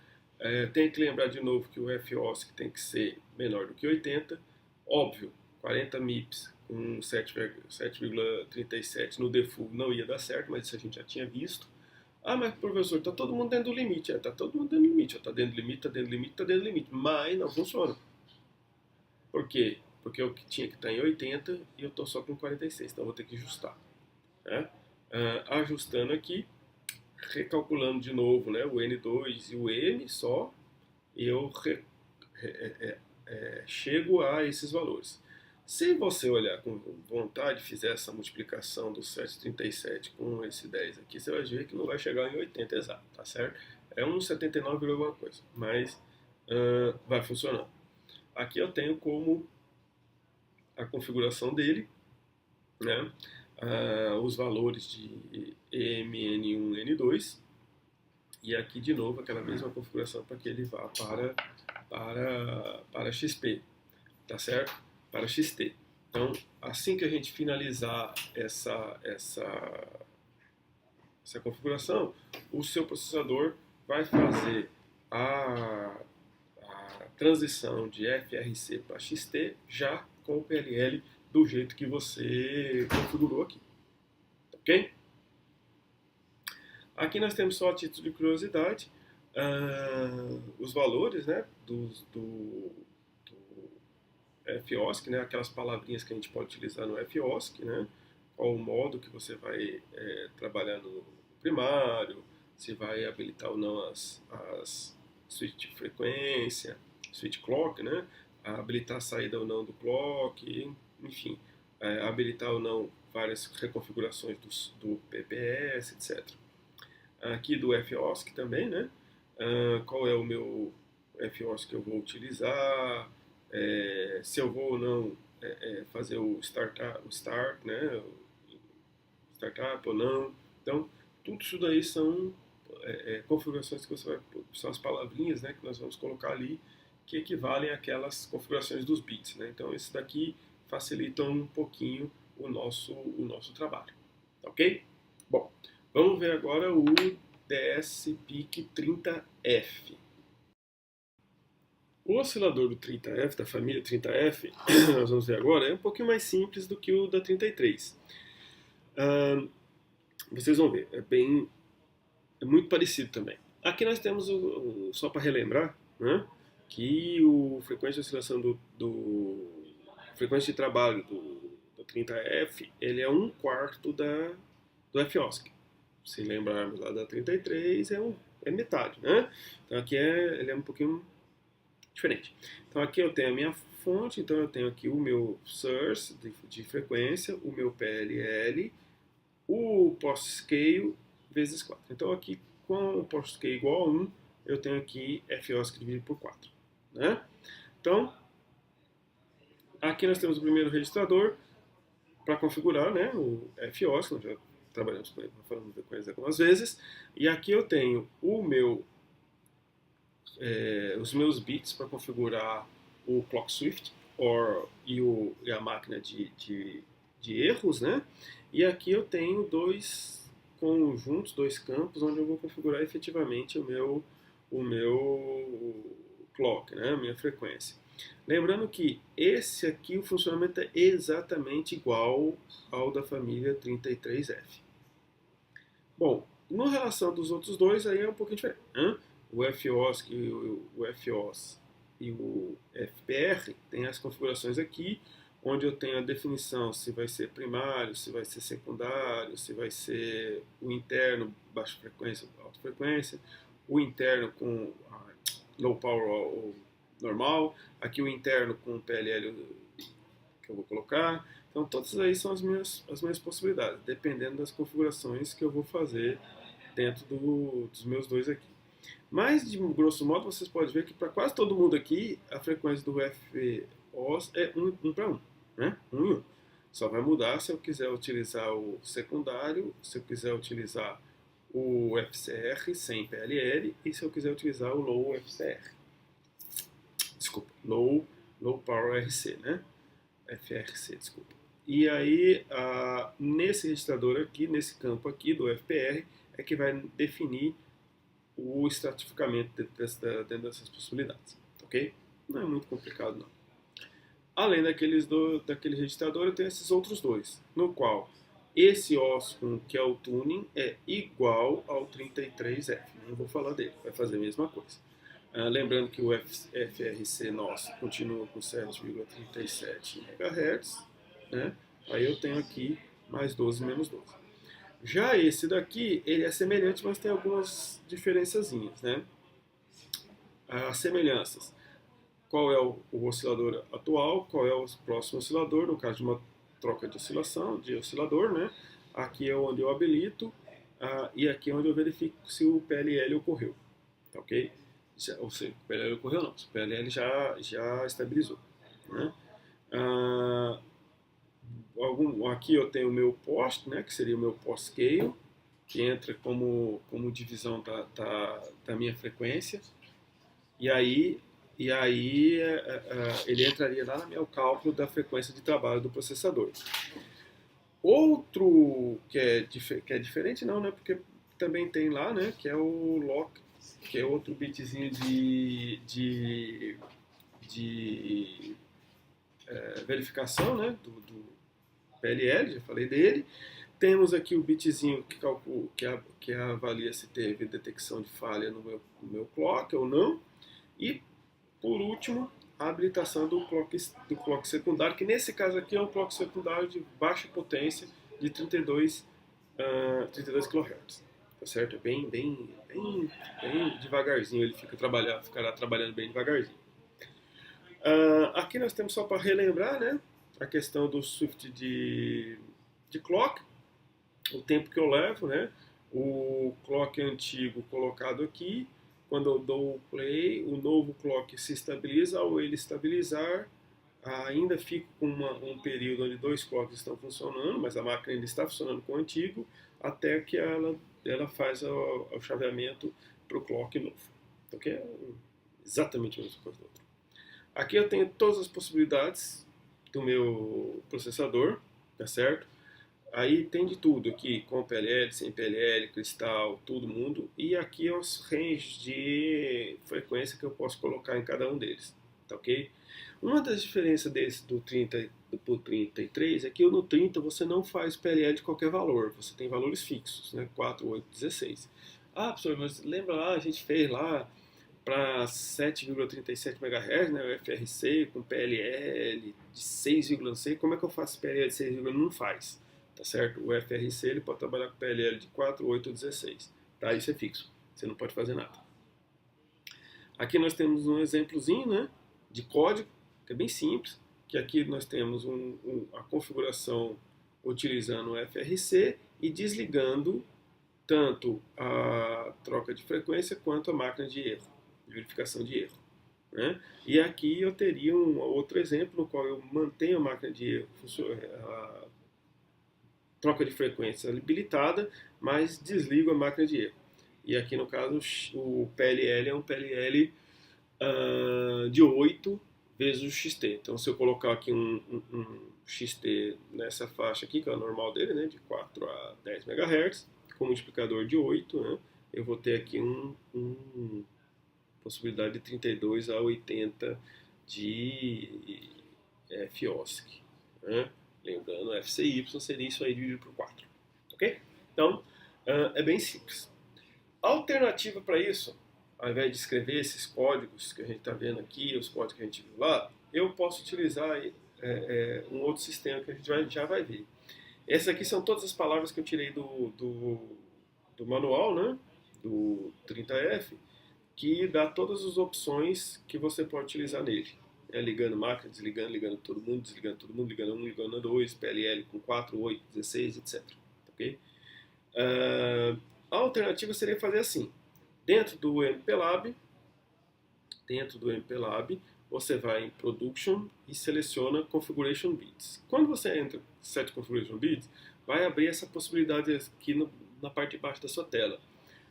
Tem que lembrar de novo que o FOSC tem que ser menor do que 80. Óbvio, 40 MIPS com 7,37 no default não ia dar certo, mas isso a gente já tinha visto. Mas professor, está todo mundo dentro do limite. Está todo mundo dentro do limite. Está dentro do limite, está dentro do limite, está dentro do limite. Mas não funciona. Por quê? Porque eu tinha que estar em 80 e eu estou só com 46, então eu vou ter que ajustar. Né? Ajustando aqui, recalculando de novo, né, o N2 e o M só, e eu chego a esses valores. Se você olhar com vontade e fizer essa multiplicação do 737 com esse 10 aqui, você vai ver que não vai chegar em 80 exato, tá certo? É um 79, alguma coisa, mas vai funcionar. Aqui eu tenho como a configuração dele, né? Os valores de MN1N2, e aqui de novo aquela mesma configuração para que ele vá para XP, tá certo? Para XT. Então, assim que a gente finalizar essa configuração, o seu processador vai fazer a transição de FRC para XT já com o PLL do jeito que você configurou aqui, ok? Aqui nós temos só a título de curiosidade os valores, né, do FOSC, né, aquelas palavrinhas que a gente pode utilizar no FOSC, né, qual o modo que você vai trabalhar no primário, se vai habilitar ou não as switch de frequência, switch clock, né, habilitar a saída ou não do clock, enfim, habilitar ou não várias reconfigurações do PPS, etc. Aqui do FOSC também, né, qual é o meu FOSC que eu vou utilizar, se eu vou ou não fazer o start, né, startup ou não. Então, tudo isso daí são configurações que você vai, são as palavrinhas, né, que nós vamos colocar ali, que equivalem àquelas configurações dos bits, né. Então, esse daqui facilitam um pouquinho o nosso trabalho, ok? Bom, vamos ver agora o DS-PIC 30F. O oscilador do 30F, da família 30F, nós vamos ver agora, é um pouquinho mais simples do que o da 33. Vocês vão ver, é muito parecido também. Aqui nós temos, só para relembrar, né, que o frequência de oscilação frequência de trabalho do 30F, ele é 1/4 do FOSC. Se lembrarmos lá da 33, é metade, né? Então aqui ele é um pouquinho diferente. Então aqui eu tenho a minha fonte, então eu tenho aqui o meu source de frequência, o meu PLL, o post-scale vezes 4. Então aqui com o post-scale igual a 1, eu tenho aqui FOSC dividido por 4. Né? Então, aqui nós temos o primeiro registrador para configurar, né, o FOSC, nós já trabalhamos com ele, falando com eles algumas vezes, e aqui eu tenho os meus bits para configurar o clock swift e a máquina de erros, né? E aqui eu tenho dois conjuntos, dois campos, onde eu vou configurar efetivamente o meu clock, né? A minha frequência. Lembrando que esse aqui, o funcionamento é exatamente igual ao da família 33F. Bom, na relação dos outros dois, aí é um pouquinho diferente. Né? O FOS e o FPR tem as configurações aqui, onde eu tenho a definição se vai ser primário, se vai ser secundário, se vai ser o interno, baixa frequência ou alta frequência, o interno com low power ou normal, aqui o interno com PLL que eu vou colocar. Então, todas aí são as minhas possibilidades, dependendo das configurações que eu vou fazer dentro dos meus dois aqui. Mas, de grosso modo, vocês podem ver que para quase todo mundo aqui, a frequência do FOS é 1 para 1, né? 1 em 1. Só vai mudar se eu quiser utilizar o secundário, se eu quiser utilizar o FCR sem PLL e se eu quiser utilizar o Low FCR. Desculpa, Low Power RC, né? FRC, desculpa. E aí, nesse registrador aqui, nesse campo aqui do FPR, é que vai definir o estratificamento dentro dessas possibilidades, ok? Não é muito complicado, não. Além daquele registrador, eu tenho esses outros dois, no qual esse OSCOM, que é o tuning, é igual ao 33F. Não vou falar dele, vai fazer a mesma coisa. Lembrando que o FRC nosso continua com 7,37 MHz, né? Aí eu tenho aqui mais 12 menos 12. Já esse daqui, ele é semelhante, mas tem algumas diferençazinhas, né? As semelhanças. Qual é o oscilador atual, qual é o próximo oscilador, no caso de uma troca de oscilador, né? Aqui é onde eu habilito, e aqui é onde eu verifico se o PLL ocorreu, tá ok? Ou seja, o PLL ocorreu não, o PLL já estabilizou, né? Aqui eu tenho o meu post, né, que seria o meu post scale, que entra como divisão da minha frequência, e aí, ele entraria lá no meu cálculo da frequência de trabalho do processador. Outro que é diferente não, né? Porque também tem lá, né? Que é o lock, que é outro bitzinho de verificação, né? Do PLL, já falei dele. Temos aqui o bitzinho que calcula, que avalia se teve detecção de falha no meu clock ou não. E, por último, a habilitação do clock secundário, que nesse caso aqui é um clock secundário de baixa potência de 32 kHz. Tá certo? É bem devagarzinho, ele ficará trabalhando bem devagarzinho. Aqui nós temos só para relembrar, né, a questão do Swift de clock, o tempo que eu levo, né, o clock antigo colocado aqui, quando eu dou o play, o novo clock se estabiliza. Ao ele estabilizar, ainda fico com um período onde dois clocks estão funcionando, mas a máquina ainda está funcionando com o antigo, até que ela faz o chaveamento para o clock novo. Então, que é exatamente a mesma coisa do outro. Aqui eu tenho todas as possibilidades do meu processador, tá certo? Aí tem de tudo aqui, com PLL, sem PLL, cristal, todo mundo. E aqui é os ranges de frequência que eu posso colocar em cada um deles, tá ok? Uma das diferenças desse do 30 para o 33 é que no 30 você não faz PLL de qualquer valor, você tem valores fixos, né? 4, 8, 16. Professor, mas lembra lá, a gente fez lá para 7,37 MHz, né, o FRC com PLL de 6, não sei, como é que eu faço PLL de 6, não faz, tá certo? O FRC ele pode trabalhar com PLL de 4, 8 ou 16, tá? Isso é fixo, você não pode fazer nada. Aqui nós temos um exemplozinho, né, de código, que é bem simples, que aqui nós temos a configuração utilizando o FRC e desligando tanto a troca de frequência quanto a máquina de erro, de verificação de erro. Né? E aqui eu teria um outro exemplo no qual eu mantenho a máquina de erro, a troca de frequência habilitada, mas desligo a máquina de erro. E aqui no caso o PLL é um PLL de 8 vezes o XT. Então se eu colocar aqui um XT nessa faixa aqui, que é o normal dele, né, de 4 a 10 MHz, com multiplicador de 8, né, eu vou ter aqui possibilidade de 32 a 80 de FOSC. Né? Lembrando, FCY seria isso aí dividido por 4. Ok? Então, é bem simples. A alternativa para isso, ao invés de escrever esses códigos que a gente está vendo aqui, os códigos que a gente viu lá, eu posso utilizar um outro sistema que a gente já vai ver. Essas aqui são todas as palavras que eu tirei do manual, né? Do 30F, que dá todas as opções que você pode utilizar nele. Ligando máquina, desligando, ligando todo mundo, ligando um, ligando dois, PLL com 4, 8, 16, etc. Okay? A alternativa seria fazer assim. Dentro do MPLAB, você vai em Production e seleciona Configuration Bits. Quando você entra em Set Configuration Bits, vai abrir essa possibilidade aqui na parte de baixo da sua tela.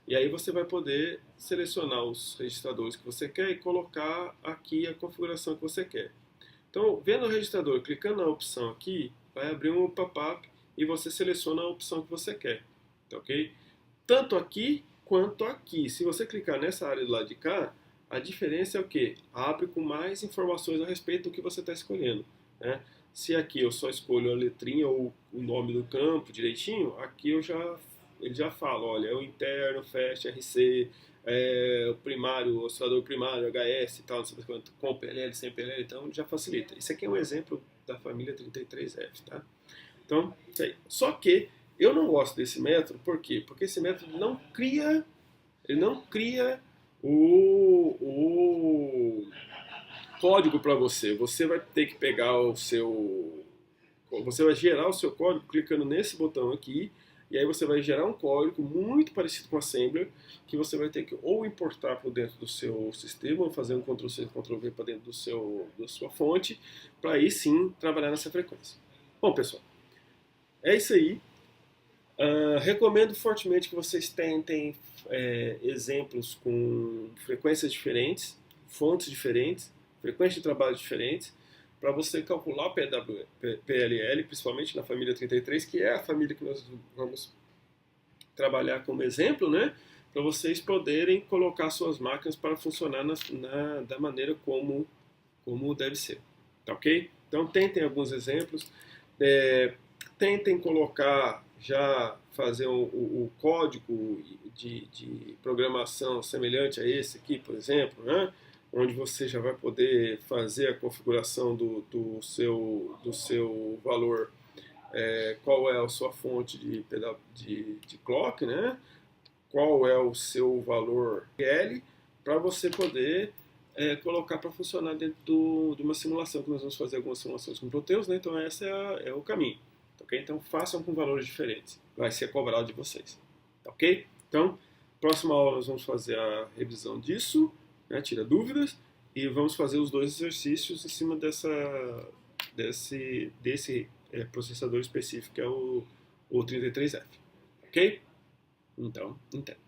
E aí você vai poder selecionar os registradores que você quer e colocar aqui a configuração que você quer. Então, vendo o registrador, clicando na opção aqui, vai abrir um pop-up e você seleciona a opção que você quer. Tá ok? Tanto aqui quanto aqui. Se você clicar nessa área do lado de cá, a diferença é o que? Abre com mais informações a respeito do que você está escolhendo. Né? Se aqui eu só escolho a letrinha ou o nome do campo direitinho, aqui ele já fala, olha, é o interno, fast, RC, o primário, o oscilador primário, HS e tal, não sei quanto, com PLL, sem PLL, então já facilita. Isso aqui é um exemplo da família 33F, tá? Então, isso aí. Só que eu não gosto desse método, por quê? Porque esse método ele não cria o código para você. Você vai ter que pegar você vai gerar o seu código clicando nesse botão aqui, e aí você vai gerar um código muito parecido com Assembler, que você vai ter que ou importar para dentro do seu sistema, ou fazer um Ctrl+C, Ctrl+V para dentro da sua fonte, para aí sim trabalhar nessa frequência. Bom, pessoal, é isso aí. Recomendo fortemente que vocês tentem exemplos com frequências diferentes, fontes diferentes, frequências de trabalho diferentes, para você calcular o PLL, principalmente na família 33, que é a família que nós vamos trabalhar como exemplo, né? Para vocês poderem colocar suas máquinas para funcionar da maneira como deve ser. Tá ok? Então tentem alguns exemplos. É, Tentem colocar, já fazer o código de programação semelhante a esse aqui, por exemplo, né? Onde você já vai poder fazer a configuração do seu valor, qual é a sua fonte de clock, né? Qual é o seu valor L, para você poder colocar para funcionar dentro de uma simulação, que nós vamos fazer algumas simulações com Proteus, né? Então esse é o caminho. Tá ok? Então façam com valores diferentes. Vai ser cobrado de vocês. Tá ok? Então, próxima aula nós vamos fazer a revisão disso, né? Tira dúvidas, e vamos fazer os dois exercícios em cima desse processador específico, que é o 33F. Ok? Então, entendo.